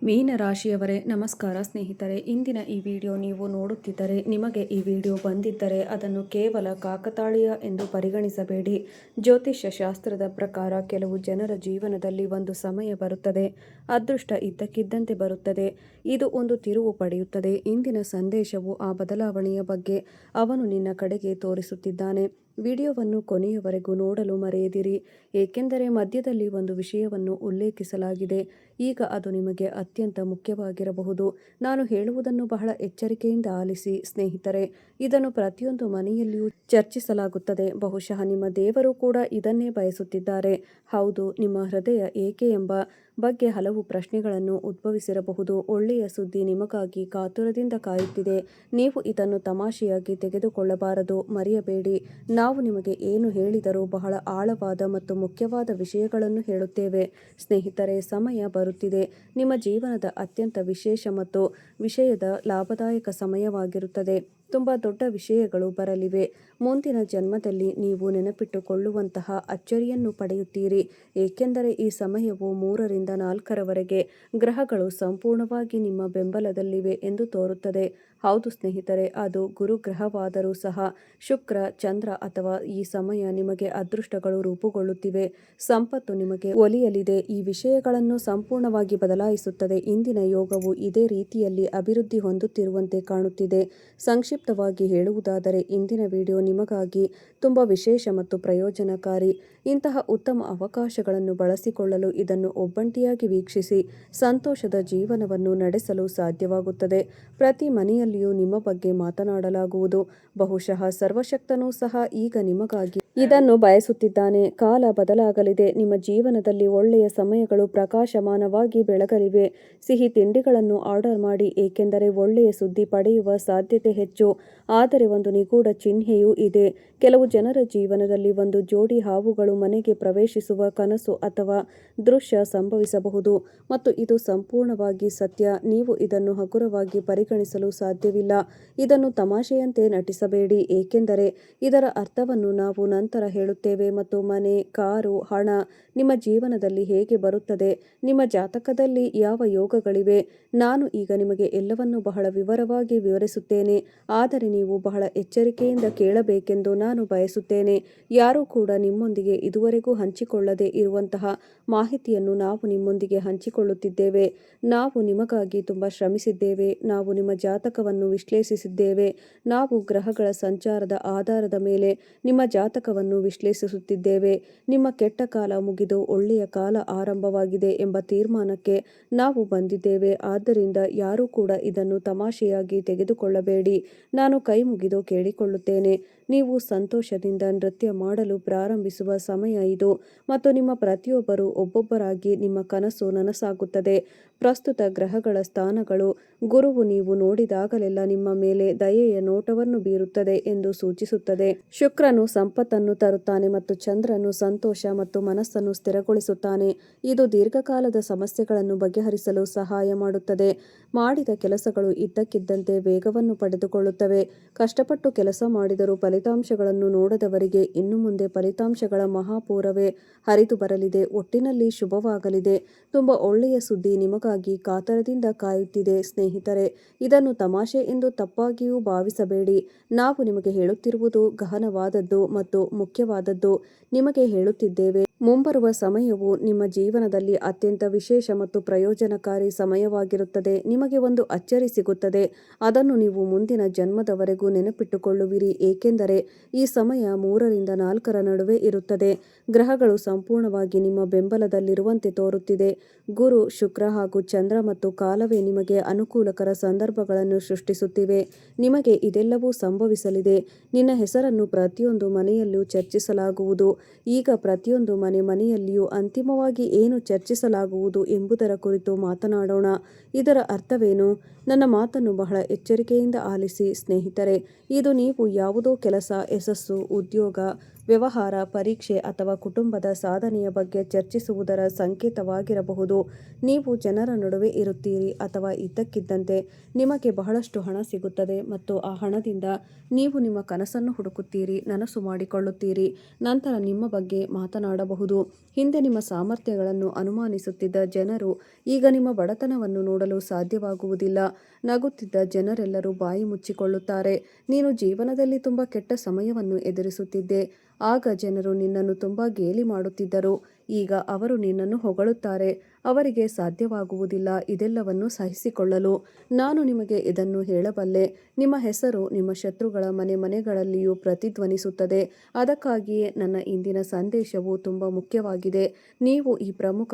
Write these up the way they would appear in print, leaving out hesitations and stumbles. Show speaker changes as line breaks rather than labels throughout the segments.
ಮೀನರಾಶಿಯವರೇ ನಮಸ್ಕಾರ ಸ್ನೇಹಿತರೆ. ಇಂದಿನ ಈ ವಿಡಿಯೋ ನೀವು ನೋಡುತ್ತಿದ್ದರೆ ನಿಮಗೆ ಈ ವಿಡಿಯೋ ಬಂದಿದ್ದರೆ ಅದನ್ನು ಕೇವಲ ಕಾಕತಾಳೀಯ ಎಂದು ಪರಿಗಣಿಸಬೇಡಿ. ಜ್ಯೋತಿಷ್ಯ ಶಾಸ್ತ್ರದ ಪ್ರಕಾರ ಕೆಲವು ಜನರ ಜೀವನದಲ್ಲಿ ಒಂದು ಸಮಯ ಬರುತ್ತದೆ, ಅದೃಷ್ಟ ಇದ್ದಕ್ಕಿದ್ದಂತೆ ಬರುತ್ತದೆ, ಇದು ಒಂದು ತಿರುವು ಪಡೆಯುತ್ತದೆ. ಇಂದಿನ ಸಂದೇಶವು ಆ ಬದಲಾವಣೆಯ ಬಗ್ಗೆ ಅವನು ನಿನ್ನ ಕಡೆಗೆ ತೋರಿಸುತ್ತಿದ್ದಾನೆ. ವಿಡಿಯೋವನ್ನು ಕೊನೆಯವರೆಗೂ ನೋಡಲು ಮರೆಯದಿರಿ, ಏಕೆಂದರೆ ಮಧ್ಯದಲ್ಲಿ ಒಂದು ವಿಷಯವನ್ನು ಉಲ್ಲೇಖಿಸಲಾಗಿದೆ. ಈಗ ಅದು ನಿಮಗೆ ಅತ್ಯಂತ ಮುಖ್ಯವಾಗಿರಬಹುದು. ನಾನು ಹೇಳುವುದನ್ನು ಬಹಳ ಎಚ್ಚರಿಕೆಯಿಂದ ಆಲಿಸಿ ಸ್ನೇಹಿತರೆ. ಇದನ್ನು ಪ್ರತಿಯೊಂದು ಮನೆಯಲ್ಲಿಯೂ ಚರ್ಚಿಸಲಾಗುತ್ತದೆ. ಬಹುಶಃ ನಿಮ್ಮ ದೇವರು ಕೂಡ ಇದನ್ನೇ ಬಯಸುತ್ತಿದ್ದಾರೆ. ಹೌದು, ನಿಮ್ಮ ಹೃದಯ ಏಕೆ ಎಂಬ ಬಗ್ಗೆ ಹಲವು ಪ್ರಶ್ನೆಗಳನ್ನು ಉದ್ಭವಿಸಿರಬಹುದು. ಒಳ್ಳೆಯ ಸುದ್ದಿ ನಿಮಗಾಗಿ ಕಾತುರದಿಂದ ಕಾಯುತ್ತಿದೆ. ನೀವು ಇದನ್ನು ತಮಾಷೆಯಾಗಿ ತೆಗೆದುಕೊಳ್ಳಬಾರದು. ಮರೆಯಬೇಡಿ, ನಾವು ನಿಮಗೆ ಏನು ಹೇಳಿದರೂ ಬಹಳ ಆಳವಾದ ಮತ್ತು ಮುಖ್ಯವಾದ ವಿಷಯಗಳನ್ನು ಹೇಳುತ್ತೇವೆ. ಸ್ನೇಹಿತರೆ, ಸಮಯ ಬರುತ್ತಿದೆ. ನಿಮ್ಮ ಜೀವನದ ಅತ್ಯಂತ ವಿಶೇಷ ಮತ್ತು ವಿಷಯದ ಲಾಭದಾಯಕ ಸಮಯವಾಗಿರುತ್ತದೆ. ತುಂಬ ದೊಡ್ಡ ವಿಷಯಗಳು ಬರಲಿವೆ. ಮುಂದಿನ ಜನ್ಮದಲ್ಲಿ ನೀವು ನೆನಪಿಟ್ಟುಕೊಳ್ಳುವಂತಹ ಅಚ್ಚರಿಯನ್ನು ಪಡೆಯುತ್ತೀರಿ, ಏಕೆಂದರೆ ಈ ಸಮಯವು 3 ರಿಂದ 4ರವರೆಗೆ ಗ್ರಹಗಳು ಸಂಪೂರ್ಣವಾಗಿ ನಿಮ್ಮ ಬೆಂಬಲದಲ್ಲಿವೆ ಎಂದು ತೋರುತ್ತದೆ. ಹೌದು ಸ್ನೇಹಿತರೆ, ಅದು ಗುರುಗ್ರಹವಾದರೂ ಸಹ ಶುಕ್ರ, ಚಂದ್ರ ಅಥವಾ ಈ ಸಮಯ ನಿಮಗೆ ಅದೃಷ್ಟಗಳು ರೂಪುಗೊಳ್ಳುತ್ತಿವೆ. ಸಂಪತ್ತು ನಿಮಗೆ ಒಲಿಯಲಿದೆ. ಈ ವಿಷಯಗಳನ್ನು ಸಂಪೂರ್ಣವಾಗಿ ಬದಲಾಯಿಸುತ್ತದೆ. ಇಂದಿನ ಯೋಗವು ಇದೇ ರೀತಿಯಲ್ಲಿ ಅಭಿವೃದ್ಧಿ ಹೊಂದುತ್ತಿರುವಂತೆ ಕಾಣುತ್ತಿದೆ. ಸಂಕ್ಷಿಪ್ತವಾಗಿ ಹೇಳುವುದಾದರೆ, ಇಂದಿನ ವಿಡಿಯೋ ನಿಮಗಾಗಿ ತುಂಬ ವಿಶೇಷ ಮತ್ತು ಪ್ರಯೋಜನಕಾರಿ. ಇಂತಹ ಉತ್ತಮ ಅವಕಾಶಗಳನ್ನು ಬಳಸಿಕೊಳ್ಳಲು ಇದನ್ನು ಒಬ್ಬಂಟಿಯಾಗಿ ವೀಕ್ಷಿಸಿ ಸಂತೋಷದ ಜೀವನವನ್ನು ನಡೆಸಲು ಸಾಧ್ಯವಾಗುತ್ತದೆ. ಪ್ರತಿ ಮನೆಯಲ್ಲಿಯೂ ನಿಮ್ಮ ಬಗ್ಗೆ ಮಾತನಾಡಲಾಗುವುದು. ಬಹುಶಃ ಸರ್ವಶಕ್ತನೂ ಸಹ ಈಗ ನಿಮಗಾಗಿ ಇದನ್ನು ಬಯಸುತ್ತಿದ್ದಾನೆ. ಕಾಲ ಬದಲಾಗಲಿದೆ. ನಿಮ್ಮ ಜೀವನದಲ್ಲಿ ಒಳ್ಳೆಯ ಸಮಯಗಳು ಪ್ರಕಾಶಮಾನವಾಗಿ ಬೆಳಗಲಿವೆ. ಸಿಹಿ ತಿಂಡಿಗಳನ್ನು ಆರ್ಡರ್ ಮಾಡಿ, ಏಕೆಂದರೆ ಒಳ್ಳೆಯ ಸುದ್ದಿ ಪಡೆಯುವ ಸಾಧ್ಯತೆ ಹೆಚ್ಚು. ಆದರೆ ಒಂದು ನಿಗೂಢ ಚಿಹ್ನೆಯೂ ಇದೆ. ಕೆಲವು ಜನರ ಜೀವನದಲ್ಲಿ ಒಂದು ಜೋಡಿ ಹಾವುಗಳು ಮನೆಗೆ ಪ್ರವೇಶಿಸುವ ಕನಸು ಅಥವಾ ದೃಶ್ಯ ಸಂಭವಿಸಬಹುದು, ಮತ್ತು ಇದು ಸಂಪೂರ್ಣವಾಗಿ ಸತ್ಯ. ನೀವು ಇದನ್ನು ಹಗುರವಾಗಿ ಪರಿಗಣಿಸಲು ಸಾಧ್ಯವಿಲ್ಲ. ಇದನ್ನು ತಮಾಷೆಯಂತೆ ನಟಿಸಬೇಡಿ, ಏಕೆಂದರೆ ಇದರ ಅರ್ಥವನ್ನು ನಾವು ನಂತರ ಹೇಳುತ್ತೇವೆ. ಮತ್ತು ಮನೆ, ಕಾರು, ಹಣ ನಿಮ್ಮ ಜೀವನದಲ್ಲಿ ಹೇಗೆ ಬರುತ್ತದೆ, ನಿಮ್ಮ ಜಾತಕದಲ್ಲಿ ಯಾವ ಯೋಗಗಳಿವೆ, ನಾನು ಈಗ ನಿಮಗೆ ಎಲ್ಲವನ್ನೂ ಬಹಳ ವಿವರವಾಗಿ ವಿವರಿಸುತ್ತೇನೆ. ಆದರೆ ನೀವು ಬಹಳ ಎಚ್ಚರಿಕೆಯಿಂದ ಕೇಳಬೇಕೆಂದು ನಾನು ಬಯಸುತ್ತೇನೆ. ಯಾರೂ ಕೂಡ ನಿಮ್ಮೊಂದಿಗೆ ಇದುವರೆಗೂ ಹಂಚಿಕೊಳ್ಳದೆ ಇರುವಂತಹ ಮಾಹಿತಿಯನ್ನು ನಾವು ನಿಮ್ಮೊಂದಿಗೆ ಹಂಚಿಕೊಳ್ಳುತ್ತಿದ್ದೇವೆ. ನಾವು ನಿಮಗಾಗಿ ತುಂಬ ಶ್ರಮಿಸಿದ್ದೇವೆ. ನಾವು ನಿಮ್ಮ ಜಾತಕವನ್ನು ವಿಶ್ಲೇಷಿಸಿದ್ದೇವೆ. ನಾವು ಗ್ರಹಗಳ ಸಂಚಾರದ ಆಧಾರದ ಮೇಲೆ ನಿಮ್ಮ ಜಾತಕವನ್ನು ವಿಶ್ಲೇಷಿಸುತ್ತಿದ್ದೇವೆ. ನಿಮ್ಮ ಕೆಟ್ಟ ಕಾಲ ಮುಗಿದು ಒಳ್ಳೆಯ ಕಾಲ ಆರಂಭವಾಗಿದೆ ಎಂಬ ತೀರ್ಮಾನಕ್ಕೆ ನಾವು ಬಂದಿದ್ದೇವೆ. ಆದ್ದರಿಂದ ಯಾರೂ ಕೂಡ ಇದನ್ನು ತಮಾಷೆಯಾಗಿ ತೆಗೆದುಕೊಳ್ಳಬೇಡಿ. ನಾನು ಕೈ ಮುಗಿದು ಕೇಳಿಕೊಳ್ಳುತ್ತೇನೆ, ನೀವು ಸಂತೋಷದಿಂದ ನೃತ್ಯ ಮಾಡಲು ಪ್ರಾರಂಭಿಸುವ ಸಮಯ ಇದು, ಮತ್ತು ನಿಮ್ಮ ಪ್ರತಿಯೊಬ್ಬರೂ ಒಬ್ಬೊಬ್ಬರಾಗಿ ನಿಮ್ಮ ಕನಸು ನನಸಾಗುತ್ತದೆ. ಪ್ರಸ್ತುತ ಗ್ರಹಗಳ ಸ್ಥಾನಗಳು, ಗುರುವು ನೀವು ನೋಡಿದಾಗಲೆಲ್ಲ ನಿಮ್ಮ ಮೇಲೆ ದಯೆಯ ನೋಟವನ್ನು ಬೀರುತ್ತದೆ ಎಂದು ಸೂಚಿಸುತ್ತದೆ. ಶುಕ್ರನು ಸಂಪತ್ತನ್ನು ತರುತ್ತಾನೆ ಮತ್ತು ಚಂದ್ರನು ಸಂತೋಷ ಮತ್ತು ಮನಸ್ಸನ್ನು ಸ್ಥಿರಗೊಳಿಸುತ್ತಾನೆ. ಇದು ದೀರ್ಘಕಾಲದ ಸಮಸ್ಯೆಗಳನ್ನು ಬಗೆಹರಿಸಲು ಸಹಾಯ ಮಾಡುತ್ತದೆ. ಮಾಡಿದ ಕೆಲಸಗಳು ಇದ್ದಕ್ಕಿದ್ದಂತೆ ವೇಗವನ್ನು ಪಡೆದುಕೊಳ್ಳುತ್ತವೆ. ಕಷ್ಟಪಟ್ಟು ಕೆಲಸ ಮಾಡಿದರೂ ಫಲಿತಾಂಶಗಳನ್ನು ನೋಡದವರಿಗೆ ಇನ್ನು ಮುಂದೆ ಫಲಿತಾಂಶಗಳ ಮಹಾಪೂರವೇ ಹರಿದು ಬರಲಿದೆ. ಒಟ್ಟಿನಲ್ಲಿ ಶುಭವಾಗಲಿದೆ. ತುಂಬ ಒಳ್ಳೆಯ ಸುದ್ದಿ ನಿಮಗಾಗಿ ಕಾತರದಿಂದ ಕಾಯುತ್ತಿದೆ. ಸ್ನೇಹಿತರೆ, ಇದನ್ನು ತಮಾಷೆ ಎಂದು ತಪ್ಪಾಗಿಯೂ ಭಾವಿಸಬೇಡಿ. ನಾವು ನಿಮಗೆ ಹೇಳುತ್ತಿರುವುದು ಗಹನವಾದದ್ದು ಮತ್ತು ಮುಖ್ಯವಾದದ್ದು. ನಿಮಗೆ ಹೇಳುತ್ತಿದ್ದೇವೆ, ಮುಂಬರುವ ಸಮಯವು ನಿಮ್ಮ ಜೀವನದಲ್ಲಿ ಅತ್ಯಂತ ವಿಶೇಷ ಮತ್ತು ಪ್ರಯೋಜನಕಾರಿ ಸಮಯವಾಗಿರುತ್ತದೆ. ನಿಮಗೆ ಒಂದು ಅಚ್ಚರಿ ಸಿಗುತ್ತದೆ. ಅದನ್ನು ನೀವು ಮುಂದಿನ ಜನ್ಮದವರೆಗೂ ನೆನಪಿಟ್ಟುಕೊಳ್ಳುವಿರಿ, ಏಕೆಂದರೆ ಈ ಸಮಯ 3 ರಿಂದ 4ರ ನಡುವೆ ಇರುತ್ತದೆ. ಗ್ರಹಗಳು ಸಂಪೂರ್ಣವಾಗಿ ನಿಮ್ಮ ಬೆಂಬಲದಲ್ಲಿರುವಂತೆ ತೋರುತ್ತಿದೆ. ಗುರು, ಶುಕ್ರ ಹಾಗೂ ಚಂದ್ರ ಮತ್ತು ಕಾಲವೇ ನಿಮಗೆ ಅನುಕೂಲಕರ ಸಂದರ್ಭಗಳನ್ನು ಸೃಷ್ಟಿಸುತ್ತಿವೆ. ನಿಮಗೆ ಇದೆಲ್ಲವೂ ಸಂಭವಿಸಲಿದೆ. ನಿನ್ನ ಹೆಸರನ್ನು ಪ್ರತಿಯೊಂದು ಮನೆಯಲ್ಲೂ ಚರ್ಚಿಸಲಾಗುವುದು. ಈಗ ಪ್ರತಿಯೊಂದು ಮನೆಯಲ್ಲಿಯೂ ಅಂತಿಮವಾಗಿ ಏನು ಚರ್ಚಿಸಲಾಗುವುದು ಎಂಬುದರ ಕುರಿತು ಮಾತನಾಡೋಣ. ಇದರ ಅರ್ಥವೇನು? ನನ್ನ ಮಾತನ್ನು ಬಹಳ ಎಚ್ಚರಿಕೆಯಿಂದ ಆಲಿಸಿ ಸ್ನೇಹಿತರೆ. ಇದು ನೀವು ಯಾವುದೋ ಕೆಲಸ, ಯಶಸ್ಸು, ಉದ್ಯೋಗ, ವ್ಯವಹಾರ, ಪರೀಕ್ಷೆ ಅಥವಾ ಕುಟುಂಬದ ಸಾಧನೆಯ ಬಗ್ಗೆ ಚರ್ಚಿಸುವುದರ ಸಂಕೇತವಾಗಿರಬಹುದು. ನೀವು ಜನರ ನಡುವೆ ಇರುತ್ತೀರಿ ಅಥವಾ ಇದ್ದಕ್ಕಿದ್ದಂತೆ ನಿಮಗೆ ಬಹಳಷ್ಟು ಹಣ ಸಿಗುತ್ತದೆ ಮತ್ತು ಆ ಹಣದಿಂದ ನೀವು ನಿಮ್ಮ ಕನಸನ್ನು ಹುಡುಕುತ್ತೀರಿ, ನನಸು ಮಾಡಿಕೊಳ್ಳುತ್ತೀರಿ, ನಂತರ ನಿಮ್ಮ ಬಗ್ಗೆ ಮಾತನಾಡಬಹುದು. ಹಿಂದೆ ನಿಮ್ಮ ಸಾಮರ್ಥ್ಯಗಳನ್ನು ಅನುಮಾನಿಸುತ್ತಿದ್ದ ಜನರು ಈಗ ನಿಮ್ಮ ಬಡತನವನ್ನು ನೋಡಲು ಸಾಧ್ಯವಾಗುವುದಿಲ್ಲ. ನಗುತ್ತಿದ್ದ ಜನರೆಲ್ಲರೂ ಬಾಯಿ ಮುಚ್ಚಿಕೊಳ್ಳುತ್ತಾರೆ. ನೀನು ಜೀವನದಲ್ಲಿ ತುಂಬಾ ಕೆಟ್ಟ ಸಮಯವನ್ನು ಎದುರಿಸುತ್ತಿದ್ದೆ. ಆಗ ಜನರು ನಿನ್ನನ್ನು ತುಂಬಾ ಗೇಲಿ ಮಾಡುತ್ತಿದ್ದರು. ಈಗ ಅವರು ನಿನ್ನನ್ನು ಹೊಗಳುತ್ತಾರೆ. ಅವರಿಗೆ ಸಾಧ್ಯವಾಗುವುದಿಲ್ಲ ಇದೆಲ್ಲವನ್ನು ಸಹಿಸಿಕೊಳ್ಳಲು. ನಾನು ನಿಮಗೆ ಇದನ್ನು ಹೇಳಬಲ್ಲೆ. ನಿಮ್ಮ ಹೆಸರು ನಿಮ್ಮ ಶತ್ರುಗಳ ಮನೆಗಳಲ್ಲಿಯೂ ಪ್ರತಿಧ್ವನಿಸುತ್ತದೆ. ಅದಕ್ಕಾಗಿಯೇ ನನ್ನ ಇಂದಿನ ಸಂದೇಶವು ತುಂಬಾ ಮುಖ್ಯವಾಗಿದೆ. ನೀವು ಈ ಪ್ರಮುಖ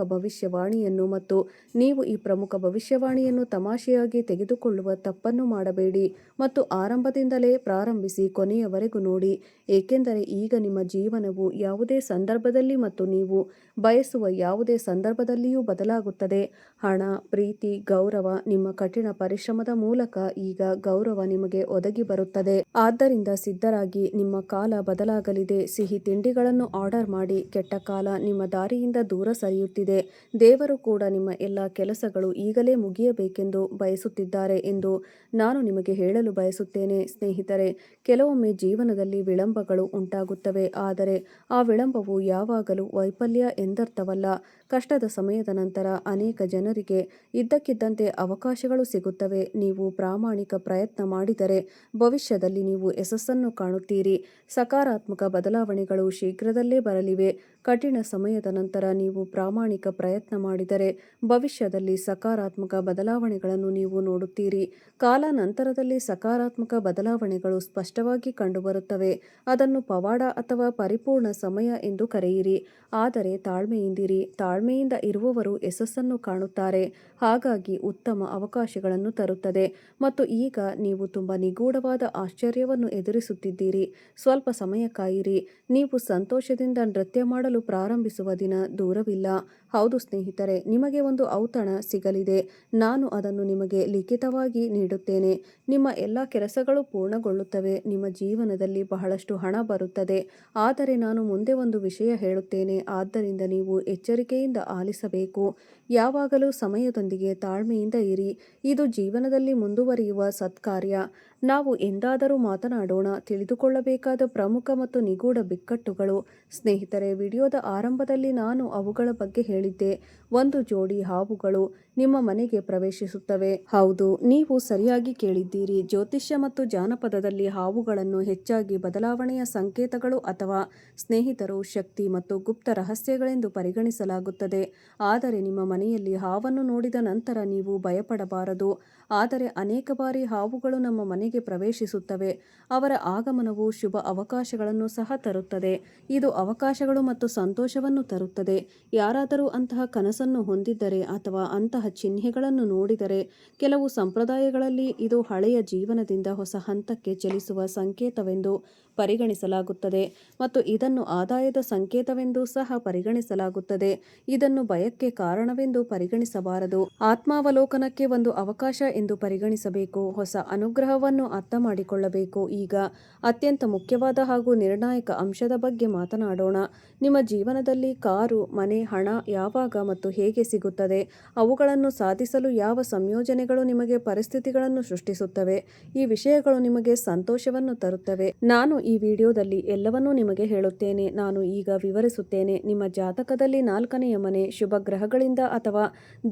ಭವಿಷ್ಯವಾಣಿಯನ್ನು ತಮಾಷೆಯಾಗಿ ತೆಗೆದುಕೊಳ್ಳುವ ತಪ್ಪನ್ನು ಮಾಡಬೇಡಿ ಮತ್ತು ಆರಂಭದಿಂದಲೇ ಪ್ರಾರಂಭಿಸಿ ಕೊನೆಯವರೆಗೂ ನೋಡಿ, ಏಕೆಂದರೆ ಈಗ ನಿಮ್ಮ ಜೀವನವು ಯಾವುದೇ ಸಂದರ್ಭದಲ್ಲಿ ಮತ್ತು ನೀವು ಬಯಸುವ ಯಾವುದೇ ಸಂದರ್ಭದಲ್ಲಿಯೂ ಬದಲಾಗುತ್ತದೆ. ಹಣ, ಪ್ರೀತಿ, ಗೌರವ, ನಿಮ್ಮ ಕಠಿಣ ಪರಿಶ್ರಮದ ಮೂಲಕ ಈಗ ಗೌರವ ನಿಮಗೆ ಒದಗಿ ಬರುತ್ತದೆ. ಆದ್ದರಿಂದ ಸಿದ್ಧರಾಗಿ, ನಿಮ್ಮ ಕಾಲ ಬದಲಾಗಲಿದೆ. ಸಿಹಿ ತಿಂಡಿಗಳನ್ನು ಆರ್ಡರ್ ಮಾಡಿ. ಕೆಟ್ಟ ಕಾಲ ನಿಮ್ಮ ದಾರಿಯಿಂದ ದೂರ ಸರಿಯುತ್ತಿದೆ. ದೇವರು ಕೂಡ ನಿಮ್ಮ ಎಲ್ಲ ಕೆಲಸಗಳು ಈಗಲೇ ಮುಗಿಯಬೇಕೆಂದು ಬಯಸುತ್ತಿದ್ದಾರೆ ಎಂದು ನಾನು ನಿಮಗೆ ಹೇಳಲು ಬಯಸುತ್ತೇನೆ. ಸ್ನೇಹಿತರೆ, ಕೆಲವೊಮ್ಮೆ ಜೀವನದಲ್ಲಿ ವಿಳಂಬಗಳು ಉಂಟಾಗುತ್ತವೆ, ಆದರೆ ಆ ವಿಳಂಬವು ಯಾವಾಗಲೂ ವೈಫಲ್ಯ ಎಂದರ್ಥವಲ್ಲ. ಕಷ್ಟದ ಸಮಯದ ನಂತರ ಅನೇಕ ಜನರಿಗೆ ಇದ್ದಕ್ಕಿದ್ದಂತೆ ಅವಕಾಶಗಳು ಸಿಗುತ್ತವೆ. ನೀವು ಪ್ರಾಮಾಣಿಕ ಪ್ರಯತ್ನ ಮಾಡಿದರೆ ಭವಿಷ್ಯದಲ್ಲಿ ನೀವು ಯಶಸ್ಸನ್ನು ಕಾಣುತ್ತೀರಿ. ಸಕಾರಾತ್ಮಕ ಬದಲಾವಣೆಗಳು ಶೀಘ್ರದಲ್ಲೇ ಬರಲಿವೆ. ಕಠಿಣ ಸಮಯದ ನಂತರ ನೀವು ಪ್ರಾಮಾಣಿಕ ಪ್ರಯತ್ನ ಮಾಡಿದರೆ ಭವಿಷ್ಯದಲ್ಲಿ ಸಕಾರಾತ್ಮಕ ಬದಲಾವಣೆಗಳನ್ನು ನೀವು ನೋಡುತ್ತೀರಿ. ಕಾಲಾನಂತರದಲ್ಲಿ ಸಕಾರಾತ್ಮಕ ಬದಲಾವಣೆಗಳು ಸ್ಪಷ್ಟವಾಗಿ ಕಂಡುಬರುತ್ತವೆ. ಅದನ್ನು ಪವಾಡ ಅಥವಾ ಪರಿಪೂರ್ಣ ಸಮಯ ಎಂದು ಕರೆಯಿರಿ. ಆದರೆ ತಾಳ್ಮೆಯಿಂದಿರಿ. ತಾಳ್ಮೆಯಿಂದ ಇರುವವರು ಯಶಸ್ಸನ್ನು ಕಾಣುತ್ತಾರೆ. ಹಾಗಾಗಿ ಉತ್ತಮ ಅವಕಾಶಗಳನ್ನು ತರುತ್ತದೆ. ಮತ್ತು ಈಗ ನೀವು ತುಂಬಾ ನಿಗೂಢವಾದ ಆಶ್ಚರ್ಯವನ್ನು ಎದುರಿಸುತ್ತಿದ್ದೀರಿ. ಸ್ವಲ್ಪ ಸಮಯ ಕಾಯಿರಿ. ನೀವು ಸಂತೋಷದಿಂದ ನೃತ್ಯ ಮಾಡಲು ಪ್ರಾರಂಭಿಸುವ ದಿನ ದೂರವಿಲ್ಲ. ಹೌದು ಸ್ನೇಹಿತರೆ, ನಿಮಗೆ ಒಂದು ಔತಣ ಸಿಗಲಿದೆ. ನಾನು ಅದನ್ನು ನಿಮಗೆ ಲಿಖಿತವಾಗಿ ನೀಡುತ್ತೇನೆ. ನಿಮ್ಮ ಎಲ್ಲ ಕೆಲಸಗಳು ಪೂರ್ಣಗೊಳ್ಳುತ್ತವೆ. ನಿಮ್ಮ ಜೀವನದಲ್ಲಿ ಬಹಳಷ್ಟು ಹಣ ಬರುತ್ತದೆ. ಆದರೆ ನಾನು ಮುಂದೆ ಒಂದು ವಿಷಯ ಹೇಳುತ್ತೇನೆ, ಆದ್ದರಿಂದ ನೀವು ಎಚ್ಚರಿಕೆಯಿಂದ ಆಲಿಸಬೇಕು. ಯಾವಾಗಲೂ ಸಮಯದೊಂದಿಗೆ ತಾಳ್ಮೆಯಿಂದ ಇರಿ. ಇದು ಜೀವನದಲ್ಲಿ ಮುಂದುವರಿಯುವ ಸತ್ಕಾರ್ಯ. ನಾವು ಎಂದಾದರೂ ಮಾತನಾಡೋಣ. ತಿಳಿದುಕೊಳ್ಳಬೇಕಾದ ಪ್ರಮುಖ ಮತ್ತು ನಿಗೂಢ ಬಿಕ್ಕಟ್ಟುಗಳು. ಸ್ನೇಹಿತರೆ, ವಿಡಿಯೋದ ಆರಂಭದಲ್ಲಿ ನಾನು ಅವುಗಳ ಬಗ್ಗೆ ಹೇಳಿದ್ದೆ. ಒಂದು ಜೋಡಿ ಹಾವುಗಳು ನಿಮ್ಮ ಮನೆಗೆ ಪ್ರವೇಶಿಸುತ್ತವೆ. ಹೌದು, ನೀವು ಸರಿಯಾಗಿ ಕೇಳಿದ್ದೀರಿ. ಜ್ಯೋತಿಷ್ಯ ಮತ್ತು ಜಾನಪದದಲ್ಲಿ ಹಾವುಗಳನ್ನು ಹೆಚ್ಚಾಗಿ ಬದಲಾವಣೆಯ ಸಂಕೇತಗಳು ಅಥವಾ ಸ್ನೇಹಿತರು, ಶಕ್ತಿ ಮತ್ತು ಗುಪ್ತ ರಹಸ್ಯಗಳೆಂದು ಪರಿಗಣಿಸಲಾಗುತ್ತದೆ. ಆದರೆ ನಿಮ್ಮ ಮನೆಯಲ್ಲಿ ಹಾವನ್ನು ನೋಡಿದ ನಂತರ ನೀವು ಭಯಪಡಬಾರದು. ಆದರೆ ಅನೇಕ ಬಾರಿ ಹಾವುಗಳು ನಮ್ಮ ಮನೆಗೆ ಪ್ರವೇಶಿಸುತ್ತವೆ. ಅವರ ಆಗಮನವು ಶುಭ ಅವಕಾಶಗಳನ್ನು ಸಹ ತರುತ್ತದೆ. ಇದು ಅವಕಾಶಗಳು ಮತ್ತು ಸಂತೋಷವನ್ನು ತರುತ್ತದೆ. ಯಾರಾದರೂ ಅಂತಹ ಕನಸನ್ನು ಹೊಂದಿದ್ದರೆ ಅಥವಾ ಅಂತಹ ಚಿಹ್ನೆಗಳನ್ನು ನೋಡಿದರೆ, ಕೆಲವು ಸಂಪ್ರದಾಯಗಳಲ್ಲಿ ಇದು ಹಳೆಯ ಜೀವನದಿಂದ ಹೊಸ ಹಂತಕ್ಕೆ ಚಲಿಸುವ ಸಂಕೇತವೆಂದು ಪರಿಗಣಿಸಲಾಗುತ್ತದೆ ಮತ್ತು ಇದನ್ನು ಆದಾಯದ ಸಂಕೇತವೆಂದು ಸಹ ಪರಿಗಣಿಸಲಾಗುತ್ತದೆ. ಇದನ್ನು ಭಯಕ್ಕೆ ಕಾರಣವೆಂದು ಪರಿಗಣಿಸಬಾರದು. ಆತ್ಮಾವಲೋಕನಕ್ಕೆ ಒಂದು ಅವಕಾಶ ಎಂದು ಪರಿಗಣಿಸಬೇಕು. ಹೊಸ ಅನುಗ್ರಹವನ್ನು ಅರ್ಥಮಾಡಿಕೊಳ್ಳಬೇಕು. ಈಗ ಅತ್ಯಂತ ಮುಖ್ಯವಾದ ಹಾಗೂ ನಿರ್ಣಾಯಕ ಅಂಶದ ಬಗ್ಗೆ ಮಾತನಾಡೋಣ. ನಿಮ್ಮ ಜೀವನದಲ್ಲಿ ಕಾರು, ಮನೆ, ಹಣ ಯಾವಾಗ ಮತ್ತು ಹೇಗೆ ಸಿಗುತ್ತದೆ? ಅವುಗಳನ್ನು ಸಾಧಿಸಲು ಯಾವ ಸಂಯೋಜನೆಗಳು ನಿಮಗೆ ಪರಿಸ್ಥಿತಿಗಳನ್ನು ಸೃಷ್ಟಿಸುತ್ತವೆ? ಈ ವಿಷಯಗಳು ನಿಮಗೆ ಸಂತೋಷವನ್ನು ತರುತ್ತವೆ. ನಾನು ಈ ವಿಡಿಯೋದಲ್ಲಿ ಎಲ್ಲವನ್ನೂ ನಿಮಗೆ ಹೇಳುತ್ತೇನೆ. ನಾನು ಈಗ ವಿವರಿಸುತ್ತೇನೆ. ನಿಮ್ಮ ಜಾತಕದಲ್ಲಿ 4ನೇ ಮನೆ ಶುಭ ಗ್ರಹಗಳಿಂದ ಅಥವಾ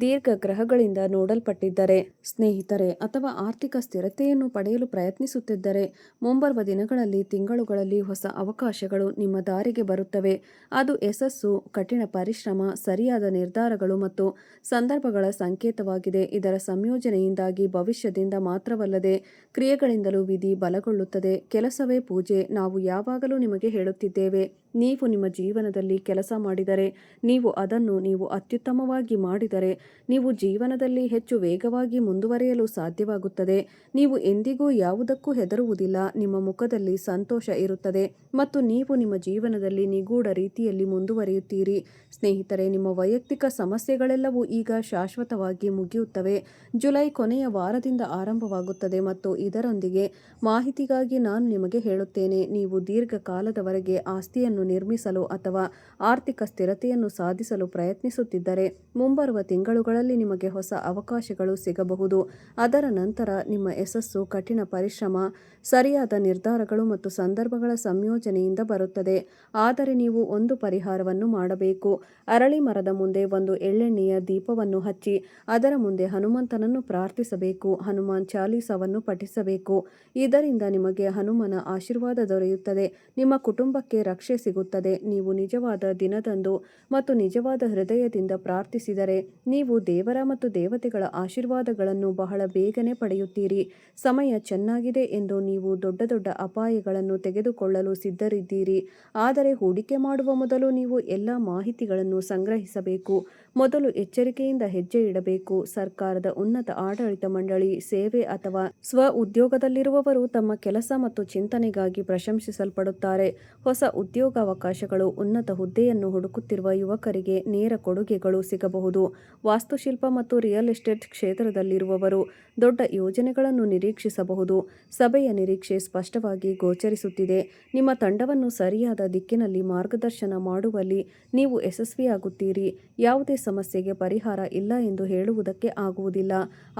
ದೀರ್ಘ ಗ್ರಹಗಳಿಂದ ನೋಡಲ್ಪಟ್ಟಿದ್ದರೆ, ಸ್ನೇಹಿತರೆ, ಅಥವಾ ಆರ್ಥಿಕ ಸ್ಥಿರತೆಯನ್ನು ಪಡೆಯಲು ಪ್ರಯತ್ನಿಸುತ್ತಿದ್ದರೆ, ಮುಂಬರುವ ದಿನಗಳಲ್ಲಿ, ತಿಂಗಳುಗಳಲ್ಲಿ ಹೊಸ ಅವಕಾಶಗಳು ನಿಮ್ಮ ದಾರಿಗೆ ಬರುತ್ತವೆ. ಅದು ಯಶಸ್ಸು, ಕಠಿಣ ಪರಿಶ್ರಮ, ಸರಿಯಾದ ನಿರ್ಧಾರಗಳು ಮತ್ತು ಸಂದರ್ಭಗಳ ಸಂಕೇತವಾಗಿದೆ. ಇದರ ಸಂಯೋಜನೆಯಿಂದಾಗಿ ಭವಿಷ್ಯದಿಂದ ಮಾತ್ರವಲ್ಲದೆ ಕ್ರಿಯೆಗಳಿಂದಲೂ ವಿಧಿ ಬಲಗೊಳ್ಳುತ್ತದೆ. ಕೆಲಸವೇ ಪೂಜೆ. ನಾವು ಯಾವಾಗಲೂ ನಿಮಗೆ ಹೇಳುತ್ತಿದ್ದೇವೆ, ನೀವು ನಿಮ್ಮ ಜೀವನದಲ್ಲಿ ಕೆಲಸ ಮಾಡಿದರೆ, ನೀವು ಅದನ್ನು ನೀವು ಅತ್ಯುತ್ತಮವಾಗಿ ಮಾಡಿದರೆ, ನೀವು ಜೀವನದಲ್ಲಿ ಹೆಚ್ಚು ವೇಗವಾಗಿ ಮುಂದುವರಿಯಲು ಸಾಧ್ಯವಾಗುತ್ತದೆ. ನೀವು ಎಂದಿಗೂ ಯಾವುದಕ್ಕೂ ಹೆದರುವುದಿಲ್ಲ. ನಿಮ್ಮ ಮುಖದಲ್ಲಿ ಸಂತೋಷ ಇರುತ್ತದೆ ಮತ್ತು ನೀವು ನಿಮ್ಮ ಜೀವನದಲ್ಲಿ ನಿಗೂಢ ರೀತಿಯಲ್ಲಿ ಮುಂದುವರಿಯುತ್ತೀರಿ. ಸ್ನೇಹಿತರೆ, ನಿಮ್ಮ ವೈಯಕ್ತಿಕ ಸಮಸ್ಯೆಗಳೆಲ್ಲವೂ ಈಗ ಶಾಶ್ವತವಾಗಿ ಮುಗಿಯುತ್ತವೆ. ಜುಲೈ ಕೊನೆಯ ವಾರದಿಂದ ಆರಂಭವಾಗುತ್ತದೆ ಮತ್ತು ಇದರೊಂದಿಗೆ ಮಾಹಿತಿಗಾಗಿ ನಾನು ನಿಮಗೆ ಹೇಳುತ್ತೇನೆ, ನೀವು ದೀರ್ಘಕಾಲದವರೆಗೆ ಆಸ್ತಿಯನ್ನು ನಿರ್ಮಿಸಲು ಅಥವಾ ಆರ್ಥಿಕ ಸ್ಥಿರತೆಯನ್ನು ಸಾಧಿಸಲು ಪ್ರಯತ್ನಿಸುತ್ತಿದ್ದರೆ, ಮುಂಬರುವ ತಿಂಗಳುಗಳಲ್ಲಿ ನಿಮಗೆ ಹೊಸ ಅವಕಾಶಗಳು ಸಿಗಬಹುದು. ಅದರ ನಂತರ ನಿಮ್ಮ ಯಶಸ್ಸು ಕಠಿಣ ಪರಿಶ್ರಮ, ಸರಿಯಾದ ನಿರ್ಧಾರಗಳು ಮತ್ತು ಸಂದರ್ಭಗಳ ಸಂಯೋಜನೆಯಿಂದ ಬರುತ್ತದೆ. ಆದರೆ ನೀವು ಒಂದು ಪರಿಹಾರವನ್ನು ಮಾಡಬೇಕು. ಅರಳಿ ಮರದ ಮುಂದೆ ಒಂದು ಎಳ್ಳೆಣ್ಣೆಯ ದೀಪವನ್ನು ಹಚ್ಚಿ ಅದರ ಮುಂದೆ ಹನುಮಂತನನ್ನು ಪ್ರಾರ್ಥಿಸಬೇಕು. ಹನುಮಾನ್ ಚಾಲೀಸವನ್ನು ಪಠಿಸಬೇಕು. ಇದರಿಂದ ನಿಮಗೆ ಹನುಮನ ಆಶೀರ್ವಾದ ದೊರೆಯುತ್ತದೆ. ನಿಮ್ಮ ಕುಟುಂಬಕ್ಕೆ ರಕ್ಷೆ ಸಿಗುತ್ತದೆ. ನೀವು ನಿಜವಾದ ದಿನದಂದು ಮತ್ತು ನಿಜವಾದ ಹೃದಯದಿಂದ ಪ್ರಾರ್ಥಿಸಿದರೆ ನೀವು ದೇವರ ಮತ್ತು ದೇವತೆಗಳ ಆಶೀರ್ವಾದಗಳನ್ನು ಬಹಳ ಬೇಗನೆ ಪಡೆಯುತ್ತೀರಿ. ಸಮಯ ಚೆನ್ನಾಗಿದೆ ಎಂದು ನೀವು ದೊಡ್ಡ ದೊಡ್ಡ ಅಪಾಯಗಳನ್ನು ತೆಗೆದುಕೊಳ್ಳಲು ಸಿದ್ಧರಿದ್ದೀರಿ. ಆದರೆ ಹೂಡಿಕೆ ಮಾಡುವ ಮೊದಲು ನೀವು ಎಲ್ಲ ಮಾಹಿತಿಗಳನ್ನು ಸಂಗ್ರಹಿಸಬೇಕು. ಮೊದಲು ಎಚ್ಚರಿಕೆಯಿಂದ ಹೆಜ್ಜೆ ಇಡಬೇಕು. ಸರ್ಕಾರದ ಉನ್ನತ ಆಡಳಿತ ಮಂಡಳಿ, ಸೇವೆ ಅಥವಾ ಸ್ವ ಉದ್ಯೋಗದಲ್ಲಿರುವವರು ತಮ್ಮ ಕೆಲಸ ಮತ್ತು ಚಿಂತನೆಗಾಗಿ ಪ್ರಶಂಸಿಸಲ್ಪಡುತ್ತಾರೆ. ಹೊಸ ಉದ್ಯೋಗಾವಕಾಶಗಳು, ಉನ್ನತ ಹುದ್ದೆಯನ್ನು ಹುಡುಕುತ್ತಿರುವ ಯುವಕರಿಗೆ ನೇರ ಕೊಡುಗೆಗಳು ಸಿಗಬಹುದು. ವಾಸ್ತುಶಿಲ್ಪ ಮತ್ತು ರಿಯಲ್ ಎಸ್ಟೇಟ್ ಕ್ಷೇತ್ರದಲ್ಲಿರುವವರು ದೊಡ್ಡ ಯೋಜನೆಗಳನ್ನು ನಿರೀಕ್ಷಿಸಬಹುದು. ಸಭೆಯ ನಿರೀಕ್ಷೆ ಸ್ಪಷ್ಟವಾಗಿ ಗೋಚರಿಸುತ್ತಿದೆ. ನಿಮ್ಮ ತಂಡವನ್ನು ಸರಿಯಾದ ದಿಕ್ಕಿನಲ್ಲಿ ಮಾರ್ಗದರ್ಶನ ಮಾಡುವಲ್ಲಿ ನೀವು ಯಶಸ್ವಿಯಾಗುತ್ತೀರಿ. ಯಾವುದೇ ಸಮಸ್ಯೆಗೆ ಪರಿಹಾರ ಇಲ್ಲ ಎಂದು ಹೇಳುವುದಕ್ಕೆ ಆಗುವುದಿಲ್ಲ.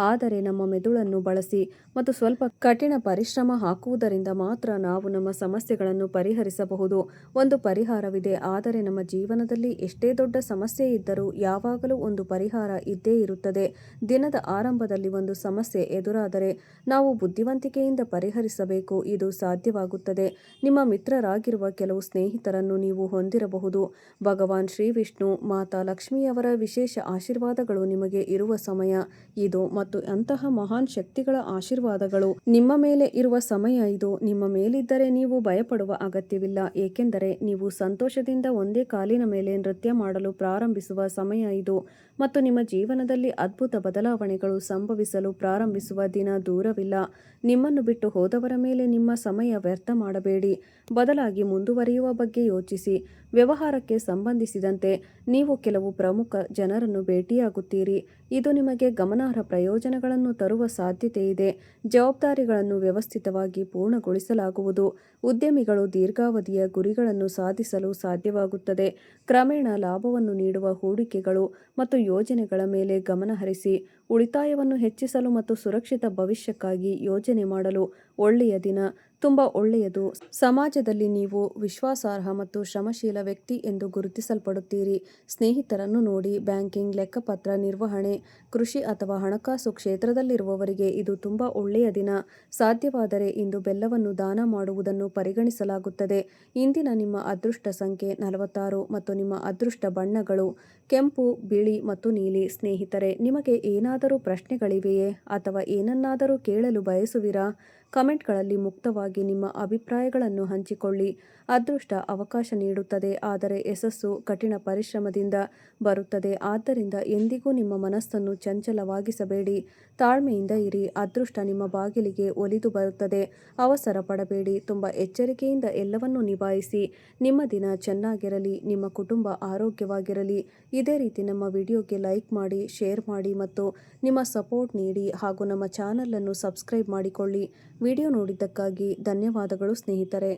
ಆದರೆ ನಮ್ಮ ಮೆದುಳನ್ನು ಬಳಸಿ ಮತ್ತು ಸ್ವಲ್ಪ ಕಠಿಣ ಪರಿಶ್ರಮ ಹಾಕುವುದರಿಂದ ಮಾತ್ರ ನಾವು ನಮ್ಮ ಸಮಸ್ಯೆಗಳನ್ನು ಪರಿಹರಿಸಬಹುದು. ಒಂದು ಪರಿಹಾರವಿದೆ, ಆದರೆ ನಮ್ಮ ಜೀವನದಲ್ಲಿ ಎಷ್ಟೇ ದೊಡ್ಡ ಸಮಸ್ಯೆ ಇದ್ದರೂ ಯಾವಾಗಲೂ ಒಂದು ಪರಿಹಾರ ಇದ್ದೇ ಇರುತ್ತದೆ. ದಿನದ ಆರಂಭದಲ್ಲಿ ಒಂದು ಸಮಸ್ಯೆ ಎದುರಾದರೆ ನಾವು ಬುದ್ಧಿವಂತಿಕೆಯಿಂದ ಪರಿಹರಿಸಬೇಕು. ಇದು ಸಾಧ್ಯವಾಗುತ್ತದೆ. ನಿಮ್ಮ ಮಿತ್ರರಾಗಿರುವ ಕೆಲವು ಸ್ನೇಹಿತರನ್ನು ನೀವು ಹೊಂದಿರಬಹುದು. ಭಗವಾನ್ ಶ್ರೀ ವಿಷ್ಣು, ಮಾತಾ ಲಕ್ಷ್ಮಿಯವರ ವಿಶೇಷ ಆಶೀರ್ವಾದಗಳು ನಿಮಗೆ ಇರುವ ಸಮಯ ಇದು ಮತ್ತು ಅಂತಹ ಮಹಾನ್ ಶಕ್ತಿಗಳ ಆಶೀರ್ವಾದಗಳು ನಿಮ್ಮ ಮೇಲೆ ಇರುವ ಸಮಯ ಇದು. ನಿಮ್ಮ ಮೇಲಿದ್ದರೆ ನೀವು ಭಯಪಡುವ ಅಗತ್ಯವಿಲ್ಲ, ಏಕೆಂದರೆ ನೀವು ಸಂತೋಷದಿಂದ ಒಂದೇ ಕಾಲಿನ ಮೇಲೆ ನೃತ್ಯ ಮಾಡಲು ಪ್ರಾರಂಭಿಸುವ ಸಮಯ ಇದು ಮತ್ತು ನಿಮ್ಮ ಜೀವನದಲ್ಲಿ ಅದ್ಭುತ ಬದಲಾವಣೆಗಳು ಸಂಭವಿಸಲು ಪ್ರಾರಂಭಿಸುವ ದಿನ ದೂರವಿಲ್ಲ. ನಿಮ್ಮನ್ನು ಬಿಟ್ಟು ಹೋದವರ ಮೇಲೆ ನಿಮ್ಮ ಸಮಯ ವ್ಯರ್ಥ ಮಾಡಬೇಡಿ. ಬದಲಾಗಿ ಮುಂದುವರಿಯುವ ಬಗ್ಗೆ ಯೋಚಿಸಿ. ವ್ಯವಹಾರಕ್ಕೆ ಸಂಬಂಧಿಸಿದಂತೆ ನೀವು ಕೆಲವು ಪ್ರಮುಖ ಜನರನ್ನು ಭೇಟಿಯಾಗುತ್ತೀರಿ. ಇದು ನಿಮಗೆ ಗಮನಾರ್ಹ ಪ್ರಯೋಜನಗಳನ್ನು ತರುವ ಸಾಧ್ಯತೆ ಇದೆ. ಜವಾಬ್ದಾರಿಗಳನ್ನು ವ್ಯವಸ್ಥಿತವಾಗಿ ಪೂರ್ಣಗೊಳಿಸಲಾಗುವುದು. ಉದ್ಯಮಿಗಳು ದೀರ್ಘಾವಧಿಯ ಗುರಿಗಳನ್ನು ಸಾಧಿಸಲು ಸಾಧ್ಯವಾಗುತ್ತದೆ. ಕ್ರಮೇಣ ಲಾಭವನ್ನು ನೀಡುವ ಹೂಡಿಕೆಗಳು ಮತ್ತು ಯೋಜನೆಗಳ ಮೇಲೆ ಗಮನ ಹರಿಸಿ. ಉಳಿತಾಯವನ್ನು ಹೆಚ್ಚಿಸಲು ಮತ್ತು ಸುರಕ್ಷಿತ ಭವಿಷ್ಯಕ್ಕಾಗಿ ಯೋಜನೆ ಮಾಡಲು ಒಳ್ಳೆಯ ದಿನ. ತುಂಬ ಒಳ್ಳೆಯದು. ಸಮಾಜದಲ್ಲಿ ನೀವು ವಿಶ್ವಾಸಾರ್ಹ ಮತ್ತು ಶ್ರಮಶೀಲ ವ್ಯಕ್ತಿ ಎಂದು ಗುರುತಿಸಲ್ಪಡುತ್ತೀರಿ. ಸ್ನೇಹಿತರನ್ನು ನೋಡಿ. ಬ್ಯಾಂಕಿಂಗ್, ಲೆಕ್ಕಪತ್ರ ನಿರ್ವಹಣೆ, ಕೃಷಿ ಅಥವಾ ಹಣಕಾಸು ಕ್ಷೇತ್ರದಲ್ಲಿರುವವರಿಗೆ ಇದು ತುಂಬ ಒಳ್ಳೆಯ ದಿನ. ಸಾಧ್ಯವಾದರೆ ಇಂದು ಬೆಲ್ಲವನ್ನು ದಾನ ಮಾಡುವುದನ್ನು ಪರಿಗಣಿಸಲಾಗುತ್ತದೆ. ಇಂದಿನ ನಿಮ್ಮ ಅದೃಷ್ಟ ಸಂಖ್ಯೆ 46 ಮತ್ತು ನಿಮ್ಮ ಅದೃಷ್ಟ ಬಣ್ಣಗಳು ಕೆಂಪು, ಬಿಳಿ ಮತ್ತು ನೀಲಿ. ಸ್ನೇಹಿತರೆ, ನಿಮಗೆ ಏನಾದರೂ ಪ್ರಶ್ನೆಗಳಿವೆಯೇ ಅಥವಾ ಏನನ್ನಾದರೂ ಕೇಳಲು ಬಯಸುವಿರಾ? ಕಮೆಂಟ್ಗಳಲ್ಲಿ ಮುಕ್ತವಾಗಿ ನಿಮ್ಮ ಅಭಿಪ್ರಾಯಗಳನ್ನು ಹಂಚಿಕೊಳ್ಳಿ. ಅದೃಷ್ಟ ಅವಕಾಶ ನೀಡುತ್ತದೆ, ಆದರೆ ಯಶಸ್ಸು ಕಠಿಣ ಪರಿಶ್ರಮದಿಂದ ಬರುತ್ತದೆ. ಆದ್ದರಿಂದ ಎಂದಿಗೂ ನಿಮ್ಮ ಮನಸ್ಸನ್ನು ಚಂಚಲವಾಗಿಸಬೇಡಿ. ತಾಳ್ಮೆಯಿಂದ ಇರಿ. ಅದೃಷ್ಟ ನಿಮ್ಮ ಬಾಗಿಲಿಗೆ ಒಲಿದು ಬರುತ್ತದೆ. ಅವಸರ ಪಡಬೇಡಿ. ತುಂಬ ಎಚ್ಚರಿಕೆಯಿಂದ ಎಲ್ಲವನ್ನೂ ನಿಭಾಯಿಸಿ. ನಿಮ್ಮ ದಿನ ಚೆನ್ನಾಗಿರಲಿ. ನಿಮ್ಮ ಕುಟುಂಬ ಆರೋಗ್ಯವಾಗಿರಲಿ. ಇದೇ ರೀತಿ ನಮ್ಮ ವಿಡಿಯೋಗೆ ಲೈಕ್ ಮಾಡಿ, ಶೇರ್ ಮಾಡಿ ಮತ್ತು ನಿಮ್ಮ ಸಪೋರ್ಟ್ ನೀಡಿ ಹಾಗೂ ನಮ್ಮ ಚಾನಲ್ ಅನ್ನು ಸಬ್ಸ್ಕ್ರೈಬ್ ಮಾಡಿಕೊಳ್ಳಿ. ವಿಡಿಯೋ ನೋಡಿದ್ದಕ್ಕಾಗಿ ಧನ್ಯವಾದಗಳು ಸ್ನೇಹಿತರೆ.